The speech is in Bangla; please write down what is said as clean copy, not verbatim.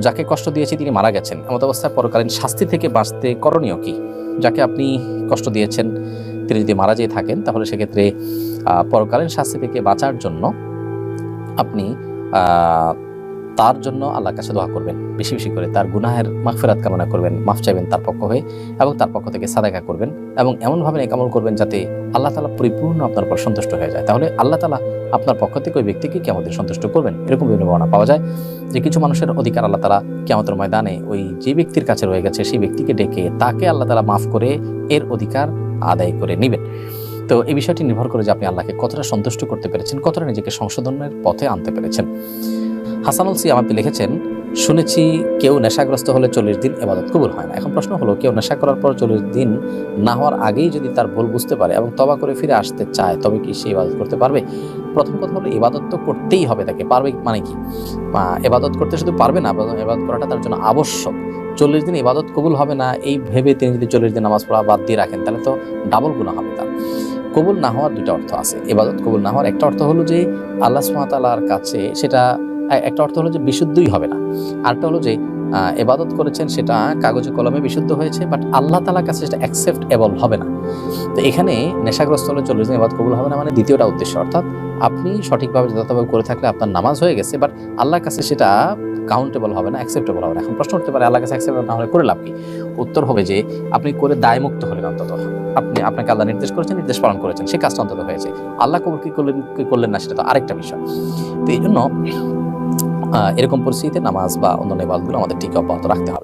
যাকে কষ্ট দিয়েছি তিনি মারা গেছেন, এমত অবস্থায় পরকালীন শাস্তি থেকে বাঁচতে করণীয় কি? যাকে আপনি কষ্ট দিয়েছেন তিনি যদি মারা যেয়ে থাকেন, তাহলে সেক্ষেত্রে পরকালীন শাস্তি থেকে বাঁচার জন্য আপনি তার জন্য আল্লাহর কাছে দোয়া করবেন, বেশি বেশি করে তার গুনাহের মাগফিরাত কামনা করবেন, মাফ চাইবেন তার পক্ষ হয়ে, এবং তার পক্ষ থেকে সাদাকা করবেন, এবং এমনভাবে নেক আমল করবেন যাতে আল্লাহ তাআলা পরিপূর্ণ আপনার উপর সন্তুষ্ট হয়ে যায়। তাহলে আল্লাহ তাআলা আপনার পক্ষ থেকে ওই ব্যক্তিকে কিয়ামতের সন্তুষ্ট করবেন। এরকম বিভিন্ন বর্ণনা পাওয়া যায় যে কিছু মানুষের অধিকার আল্লাহ তাআলা কিয়ামতের ময়দানে ওই যে ব্যক্তির কাছে রয়ে গেছে সেই ব্যক্তিকে ডেকে তাকে আল্লাহ তাআলা মাফ করে এর অধিকার আদায় করে নেবেন। তো এই বিষয়টি নির্ভর করে যে আপনি আল্লাহকে কতটা সন্তুষ্ট করতে পেরেছেন, কতটা নিজেকে সংশোধনের পথে আনতে পেরেছেন। হাসানুল সিয়াম আপনি লিখেছেন, শুনেছি কেউ নেশাগ্রস্ত হলে 40 দিন ইবাদত কবুল হয় না। এখন প্রশ্ন হলো, কেউ নেশা করার পর 40 দিন না হওয়ার আগেই যদি তার ভুল বুঝতে পারে এবং তওবা করে ফিরে আসতে চায়, তবে কি সে ইবাদত করতে পারবে? প্রথম কথা হলো, ইবাদত তো করতেই হবে তাকে। পারবে মানে কি? ইবাদত করতে শুধু পারবে না, ইবাদত করাটা তার জন্য আবশ্যক। 40 দিন ইবাদত কবুল হবে না এই ভেবে তিনি যদি 40 দিন নামাজ পড়া বাদ দিয়ে রাখেন, তাহলে তো ডাবল গুনাহ হবে তার। কবুল না হওয়ার দুটো অর্থ আছে। ইবাদত কবুল না হওয়ার একটা অর্থ হলো যে আল্লাহ সুবহানাহু ওয়া তাআলার কাছে সেটা, একটা অর্থ হলো যে বিশুদ্ধই হবে না, আরেকটা হলো যে ইবাদত করেছেন সেটা কাগজে কলমে বিশুদ্ধ হয়েছে, বাট আল্লাহ তাআলার কাছে সেটা অ্যাকসেপ্টেবল হবে না। তো এখানে নেশাগ্রস্ত হলে 40 দিন ইবাদত কবুল হবে না মানে দ্বিতীয়টা উদ্দেশ্য, অর্থাৎ আপনি সঠিকভাবে যথাযথভাবে করে থাকলে আপনার নামাজ হয়ে গেছে, বাট আল্লাহর কাছে সেটা কাউন্টেবল হবে না, অ্যাকসেপ্টেবল হবে না। এখন প্রশ্ন উঠতে পারে, আল্লাহর কাছে অ্যাকসেপ্টেবল না হলে করে লাভ কি? উত্তর হবে যে আপনি করে দায়মুক্ত হলেন অন্তত। আপনাকে আল্লাহ নির্দেশ করেছেন, নির্দেশ পালন করেছেন, সেই কাজটা অন্তত হয়েছে। আল্লাহ কবুল কি করলেন না সেটা তো আরেকটা বিষয়। তো এই জন্য এরকম পরিস্থিতিতে নামাজ বা অন্যান্য ইবাদতগুলো আমাদের ঠিক অব্যাহত রাখতে হবে।